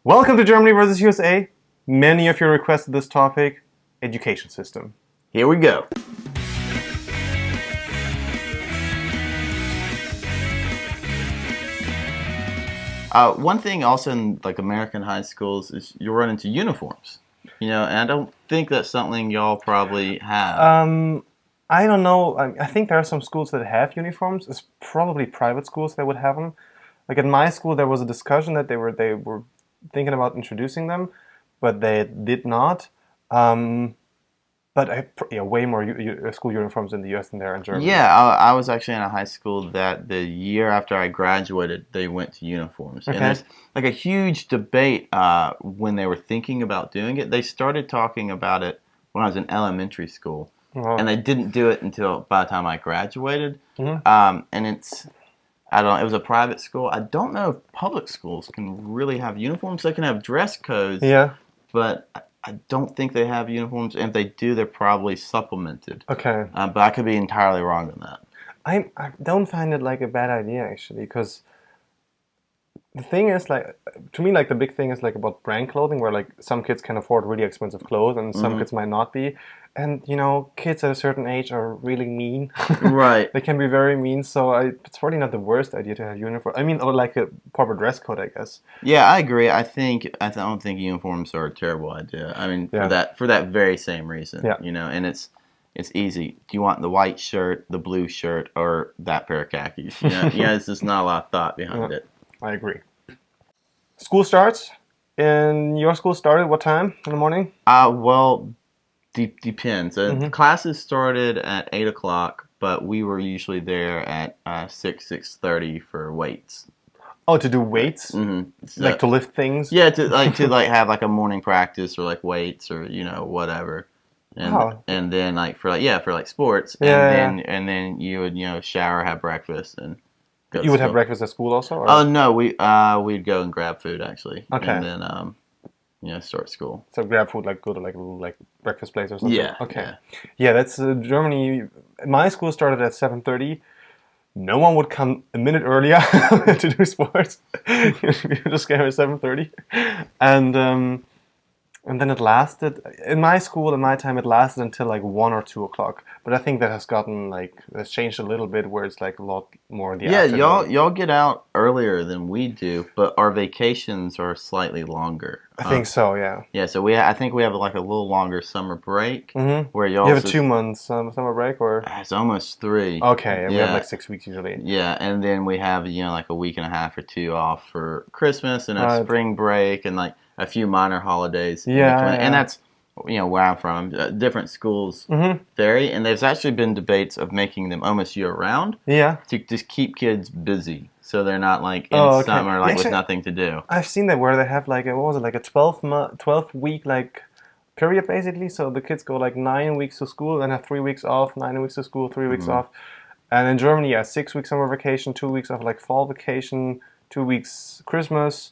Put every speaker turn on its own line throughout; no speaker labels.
Welcome to Germany versus USA. Many of you requested this topic, education system.
Here we go. One thing also in like American high schools is you run into uniforms. And I don't think that's something y'all probably have.
I don't know. I think there are some schools that have uniforms. It's probably private schools that would have them. Like at my school, there was a discussion that they were thinking about introducing them, but they did not. But way more school uniforms in the U.S. than there are in Germany.
Yeah, I was actually in a high school that the year after I graduated, they went to uniforms.
Okay.
And there's like a huge debate when they were thinking about doing it. They started talking about it when I was in elementary school, and they didn't do it until by the time I graduated.
Mm-hmm.
And it was a private school. I don't know if public schools can really have uniforms. They can have dress codes.
Yeah.
But I don't think they have uniforms, and if they do, they're probably supplemented.
Okay.
But I could be entirely wrong on that.
I don't find it like a bad idea actually, because the thing is like to me like the big thing is like about brand clothing, where like some kids can afford really expensive clothes and some kids might not be, and kids at a certain age are really mean.
Right.
They can be very mean, so it's probably not the worst idea to have uniform. I mean, or like a proper dress code, I guess.
Yeah, I agree. I don't think uniforms are a terrible idea. I mean, for that very same reason.
Yeah.
And it's easy. Do you want the white shirt, the blue shirt, or that pair of khakis? It's just not a lot of thought behind it.
I agree. School starts. And your school started what time in the morning?
Well, depends. Classes started at 8 o'clock, but we were usually there at 6:30 for weights.
Oh, to do weights?
Mm-hmm. So,
like to lift things?
Yeah, to have like a morning practice or like weights or whatever. And then for sports. And then you would shower, have breakfast, and go.
You would have breakfast at school also? Or?
Oh no, we'd go and grab food actually.
Okay.
And then start school.
So grab food, like go to like a little like breakfast place or something.
Yeah.
Okay. Yeah, that's Germany. My school started at 7:30. No one would come a minute earlier to do sports. You just came at 7:30, and then it lasted. In my school, in my time, it lasted until like 1 or 2 o'clock. But I think that has changed a little bit, where it's like a lot more in the afternoon.
Yeah, y'all get out earlier than we do, but our vacations are slightly longer.
I think so, yeah.
Yeah, so I think we have like a little longer summer break, where
you have a 2 months summer break, or
it's almost 3.
Okay, and we have like 6 weeks usually.
Yeah, and then we have like a week and a half or 2 off for Christmas and a spring break and like a few minor holidays. And that's where I'm from. Different schools vary, and there's actually been debates of making them almost year round.
Yeah,
to just keep kids busy, so they're not like in summer with nothing to do.
I've seen that where they have like a 12 week like period basically. So the kids go like 9 weeks to school and have 3 weeks off. 9 weeks to school, 3 weeks off. And in Germany, 6 weeks summer vacation, 2 weeks of like fall vacation, 2 weeks Christmas.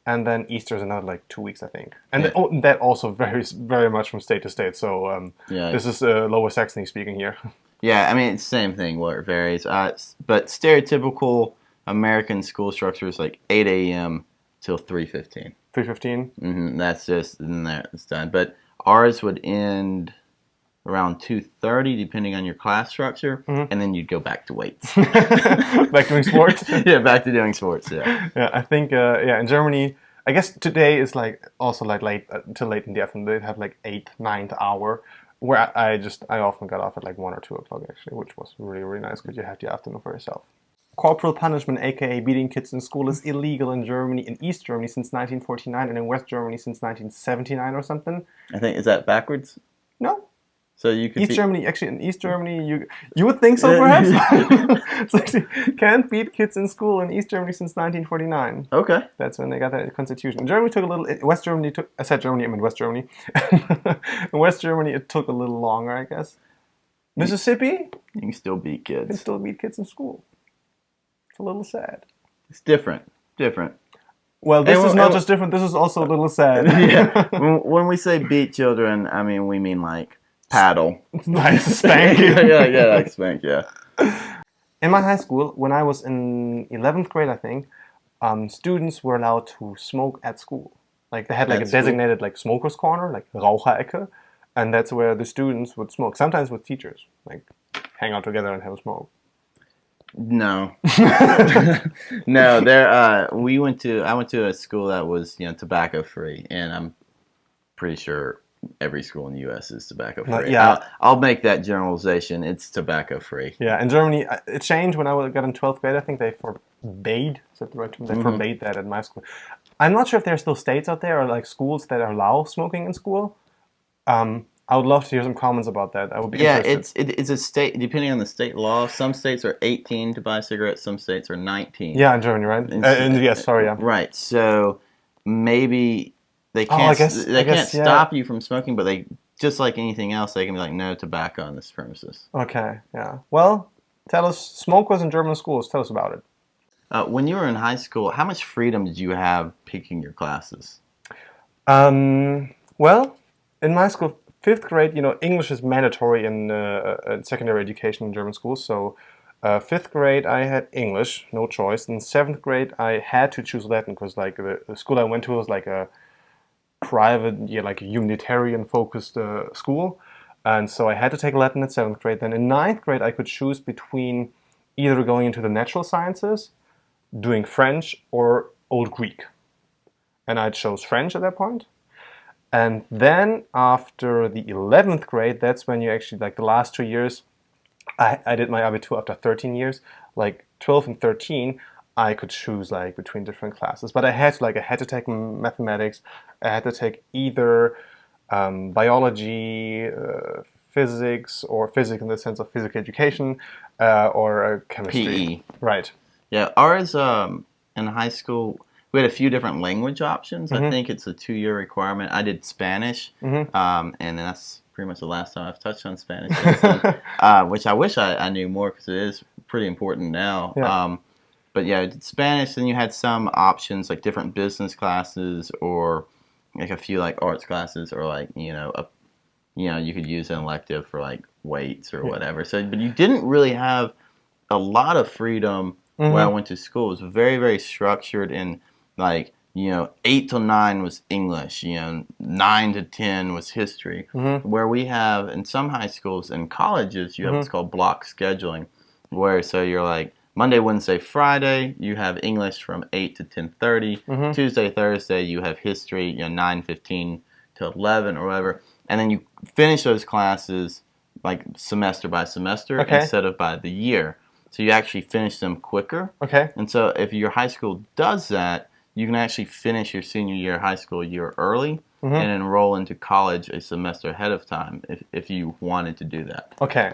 And then Easter is another like 2 weeks, I think. And that also varies very much from state to state. So this is Lower Saxony speaking here.
Yeah, I mean, it's the same thing where it varies. But stereotypical American school structure is like 8 a.m. till 3:15.
3:15?
Mm-hmm. That's just, and it's done. But ours would end around 2:30, depending on your class structure, and then you'd go back to weights.
Back doing sports?
Yeah, back to doing sports, yeah.
Yeah, I think, in Germany, I guess today is like also like late, till late in the afternoon. They have like 8th, 9th hour, where I often got off at like 1 or 2 o'clock actually, which was really, really nice because you had the afternoon for yourself. Corporal punishment, aka beating kids in school, is illegal in Germany, in East Germany since 1949, and in West Germany since 1979 or something.
I think, is that backwards?
No.
So you could
Germany, actually, in East Germany, you would think so, perhaps. It's actually can't beat kids in school in East Germany since 1949.
Okay,
that's when they got the constitution. Germany took a little. West Germany took. I said Germany. I mean West Germany. In West Germany, it took a little longer, I guess. Mississippi,
you can still beat kids.
You can still beat kids in school. It's a little sad.
It's different.
Well, this is not just different. This is also a little sad.
Yeah. When we say beat children, I mean we mean like paddle.
Nice spank.
yeah, like spank, yeah.
In my high school, when I was in 11th grade, I think, students were allowed to smoke at school. Like they had like
That's
a designated like smokers corner, like Raucherecke, and that's where the students would smoke. Sometimes with teachers, like hang out together and have a smoke.
No, no. I went to a school that was tobacco free, and I'm pretty sure every school in the U.S. is tobacco free.
Yeah.
I'll make that generalization. It's tobacco free.
Yeah, in Germany, it changed when I got in 12th grade. I think they forbade, is that the right term? They forbade that at my school. I'm not sure if there are still states out there or like schools that allow smoking in school. I would love to hear some comments about that. I would be interested.
It's a state, depending on the state law. Some states are 18 to buy cigarettes. Some states are 19.
Yeah, in Germany, right? Yes, sorry, yeah.
Right. So maybe they can't. They can't stop you from smoking, but they just like anything else, they can be like, no tobacco on this premises.
Okay. Yeah. Well, tell us, smokers in German schools. Tell us about it.
When you were in high school, how much freedom did you have picking your classes?
Well, in my school, 5th grade, English is mandatory in secondary education in German schools. So 5th grade, I had English, no choice. In 7th grade, I had to choose Latin because like the school I went to was like a private, like a Unitarian-focused school. And so I had to take Latin in 7th grade. Then in 9th grade, I could choose between either going into the natural sciences, doing French, or Old Greek. And I chose French at that point. And then after the 11th grade, that's when you actually, like the last 2 years, I did my Abitur after 13 years, like 12 and 13, I could choose like between different classes. But I had to take mathematics, I had to take either biology, physics, or physics in the sense of physical education, or chemistry.
PE.
Right.
Yeah, ours in high school, we had a few different language options. I think it's a 2-year requirement. I did Spanish, and that's pretty much the last time I've touched on Spanish, which I wish I knew more because it is pretty important now.
Yeah.
But yeah, I did Spanish, and you had some options like different business classes or like a few like arts classes or like you could use an elective for like weights or whatever. So, but you didn't really have a lot of freedom where I went to school. It was very, very structured and like, 8 to 9 was English, 9 to 10 was history. Where we have in some high schools and colleges, you have what's called block scheduling, where so you're like Monday, Wednesday, Friday, you have English from 8 to 10:30. Tuesday, Thursday, you have history, 9:15 to 11 or whatever. And then you finish those classes like semester by semester instead of by the year. So you actually finish them quicker.
Okay.
And so if your high school does that, you can actually finish your senior year of high school a year early and enroll into college a semester ahead of time if you wanted to do that.
Okay.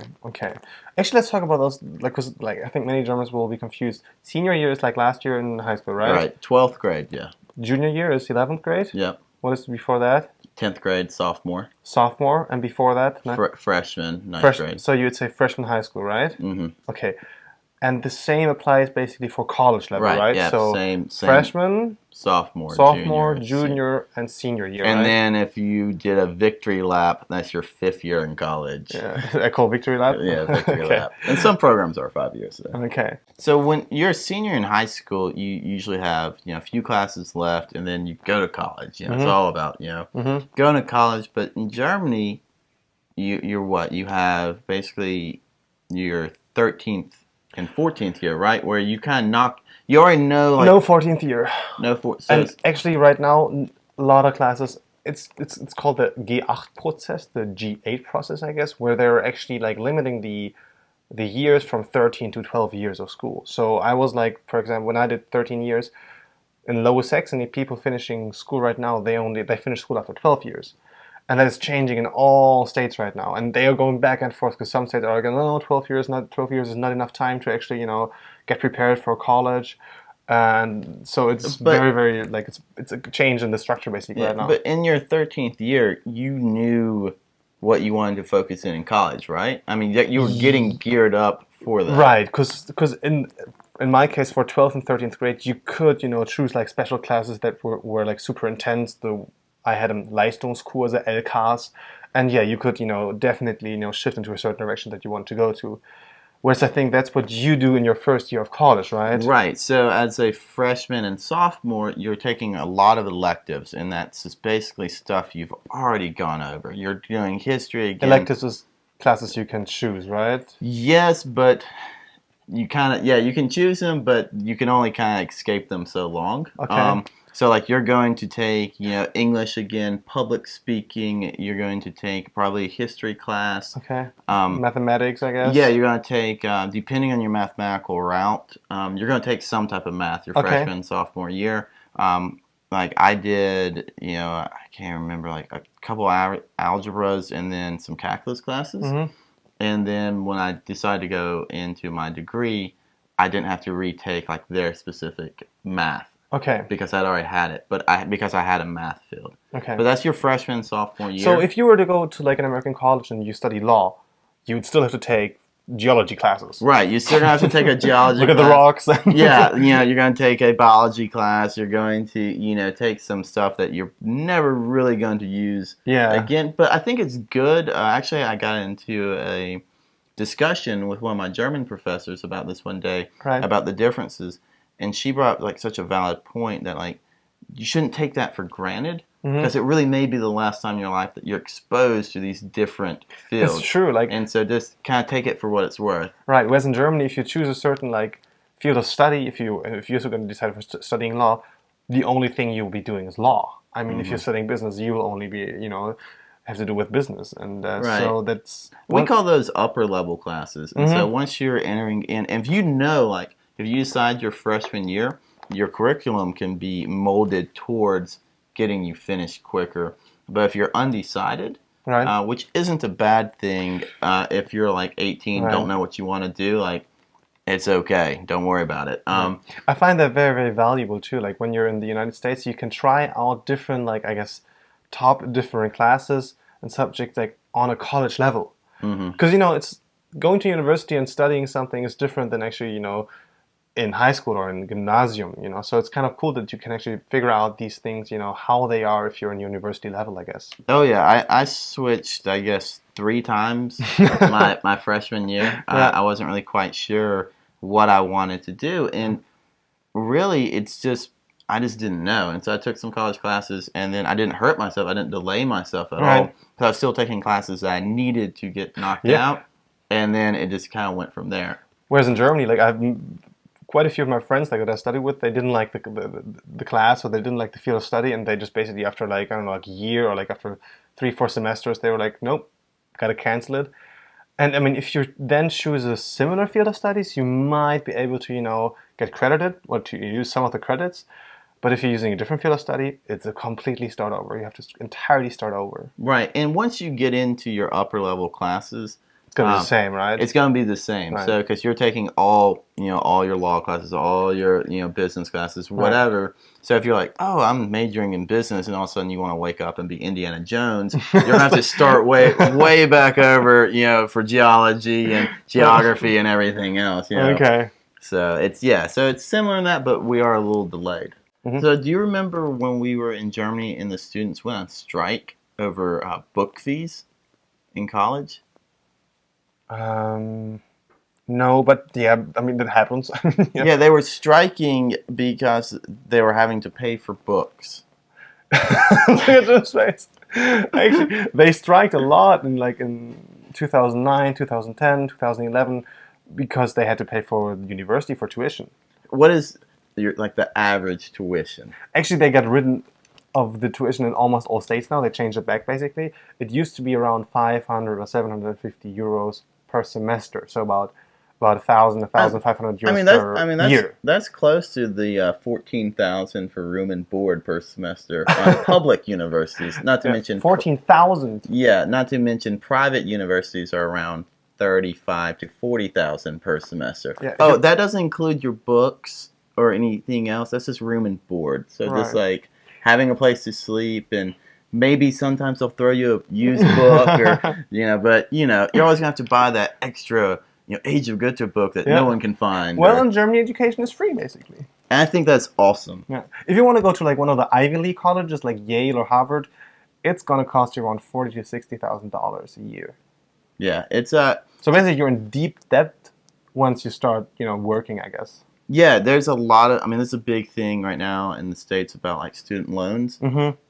Actually, let's talk about those, because I think many Germans will be confused. Senior year is like last year in high school, right?
Right. 12th grade, yeah.
Junior year is 11th grade?
Yep.
What is before that?
10th grade, sophomore.
Sophomore, and before that?
Freshman, 9th grade.
So you would say freshman high school, right? Okay. And the same applies basically for college level, right?
Yeah,
so
same.
Freshman,
sophomore,
junior, and senior year.
And
right?
then if you did a victory lap, that's your 5th year in college.
Yeah, I call victory lap.
Yeah, victory lap. And some programs are 5 years. So.
Okay.
So when you're a senior in high school, you usually have a few classes left, and then you go to college. It's all about going to college. But in Germany, you're what? You have basically your 13th and 14th year, right? Where you kind of you already know. Like,
no 14th year.
So
actually, right now, a lot of classes, it's called the G8 process, the G8 process, I guess, where they're actually like limiting the years from 13 to 12 years of school. So I was like, for example, when I did 13 years in Lower Saxony, people finishing school right now, they finish school after 12 years. And that is changing in all states right now. And they are going back and forth because some states are going, no, 12 years is not enough time to actually, get prepared for college. And so it's very, very, like, it's a change in the structure basically right now.
But in your 13th year, you knew what you wanted to focus in college, right? I mean, you were getting geared up for that.
Right, because in my case, for 12th and 13th grade, you could, choose like special classes that were like super intense. I had a Leistungskurse, LKs, and yeah, you could, definitely, shift into a certain direction that you want to go to. Whereas I think that's what you do in your first year of college, right?
Right. So as a freshman and sophomore, you're taking a lot of electives, and that's just basically stuff you've already gone over. You're doing history again.
Electives is classes you can choose, right?
Yes, but you you can choose them, but you can only kind of escape them so long.
Okay.
So like you're going to take, English again, public speaking. You're going to take probably a history class.
Okay. Mathematics, I guess.
Yeah, you're going to take, depending on your mathematical route, you're going to take some type of math your freshman, sophomore year. Like I did, I can't remember, like a couple algebras and then some calculus classes.
Mm-hmm.
And then when I decided to go into my degree, I didn't have to retake like their specific math.
Okay.
Because I'd already had it, because I had a math field.
Okay.
But that's your freshman, sophomore year.
So if you were to go to like an American college and you study law, you would still have to take geology classes.
Right. You're still going to have to take a geology
Look
class.
at the rocks.
Yeah. You're going to take a biology class. You're going to, take some stuff that you're never really going to use again. But I think it's good. Actually, I got into a discussion with one of my German professors about this one day, about the differences. And she brought up like such a valid point that like you shouldn't take that for granted, because it really may be the last time in your life that you're exposed to these different fields.
It's true,
and so just kind of take it for what it's worth.
Right. Whereas in Germany, if you choose a certain like field of study, if you're going to decide for studying law, the only thing you'll be doing is law. I mean, if you're studying business, you will only be have to do with business, and so that's
we call those upper level classes. And so once you're entering in, if if you decide your freshman year, your curriculum can be molded towards getting you finished quicker. But if you're undecided, which isn't a bad thing, if you're like 18, don't know what you want to do, like it's okay. Don't worry about it.
I find that very, very valuable too. Like when you're in the United States, you can try out different, like I guess, top different classes and subjects like on a college level. Because it's going to university and studying something is different than actually in high school or in gymnasium, so it's kind of cool that you can actually figure out these things, how they are if you're in university level, I guess.
Oh yeah, I switched, I guess, 3 times my freshman year. I wasn't really quite sure what I wanted to do, and really I just didn't know, and so I took some college classes, and then I didn't hurt myself, I didn't delay myself at all, because I was still taking classes that I needed to get knocked out, and then it just kind of went from there. Whereas
in Germany, like quite a few of my friends that I studied with, they didn't like the class, or they didn't like the field of study, and they just basically after like, I don't know, like a year or like after 3-4 semesters, they were like, nope, gotta cancel it. And I mean, if you then choose a similar field of studies, you might be able to, get credited or to use some of the credits. But if you're using a different field of study, it's a completely start over. You have to entirely start over.
Right, and once you get into your upper level classes,
it's going to be the same, right?
It's going to be the same. Right. So, because you're taking all your law classes, all your, business classes, whatever. Right. So, if you're like, oh, I'm majoring in business, and all of a sudden you want to wake up and be Indiana Jones, you're going to have to start way back over, for geology and geography and everything else.
Okay.
So, it's similar in that, but we are a little delayed. So, do you remember when we were in Germany and the students went on strike over book fees in college?
No, but yeah, I mean, that happens.
Yeah, they were striking because they were having to pay for books.
Look at those face. Actually, they striked a lot in 2009, 2010, 2011 because they had to pay for the university for tuition.
What is the average tuition?
Actually, they got rid of the tuition in almost all states now. They changed it back basically. It used to be around 500 or 750 euros per semester, so about 1,500 euros per year.
That's close to the 14,000 for room and board per semester on public universities. Not to mention
14,000.
Yeah, not to mention private universities are around 35 to 40,000 per semester. Yeah, that doesn't include your books or anything else. That's just room and board. So just like having a place to sleep, and maybe sometimes they'll throw you a used book, or but you're always gonna have to buy that extra Age of Goethe book that no one can find.
Well, in Germany, education is free basically.
And I think that's awesome.
Yeah. If you want to go to like one of the Ivy League colleges like Yale or Harvard, it's gonna cost you around $40,000 to $60,000 a year.
Yeah, it's
so basically you're in deep debt once you start, working, I guess.
Yeah, there's a lot of, there's a big thing right now in the States about like student loans,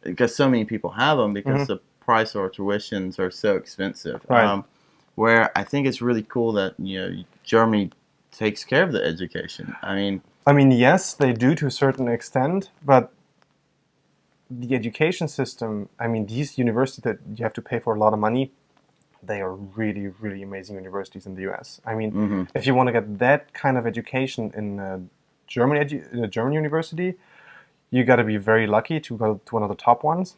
because so many people have them because the price of our tuitions are so expensive.
Right.
Where I think it's really cool that, Germany takes care of the education.
Yes, they do to a certain extent, but the education system, these universities that you have to pay for a lot of money, they are really, really amazing universities in the US. If you want to get that kind of education in a German university, you got to be very lucky to go to one of the top ones,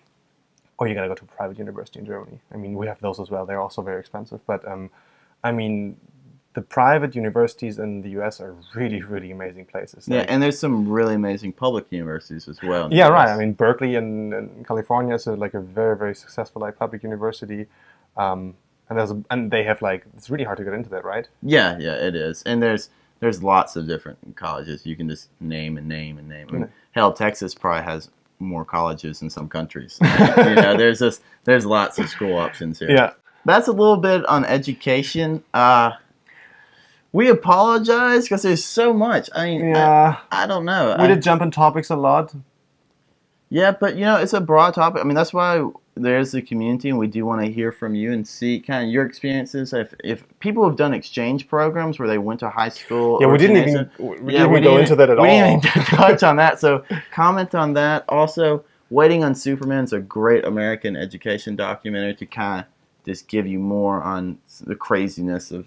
or you got to go to a private university in Germany. We have those as well. They're also very expensive, but the private universities in the US are really, really amazing places.
Yeah, and there's some really amazing public universities as well.
Yeah, right. Berkeley in California is a very, very successful public university. And they have it's really hard to get into that, right?
Yeah, it is. And there's lots of different colleges. You can just name and name and name. Hell, Texas probably has more colleges in some countries. There's lots of school options here.
Yeah.
That's a little bit on education. We apologize because there's so much. I don't know.
We did jump in topics a lot.
Yeah, but it's a broad topic. That's why there's the community, and we do want to hear from you and see kind of your experiences. If people have done exchange programs where they went to high school.
Yeah, we didn't even go into that at all.
We didn't even touch on that. So comment on that. Also, Waiting on Superman is a great American education documentary to kind of just give you more on the craziness of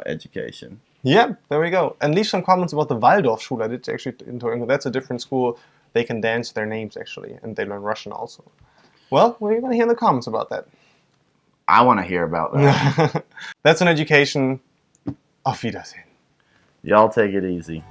education.
Yeah, there we go. And leave some comments about the Waldorfschule. I did actually that's a different school. They can dance their names actually, and they learn Russian also. Well, we're going to hear in the comments about that.
I want to hear about that.
That's an education. Auf Wiedersehen.
Y'all take it easy.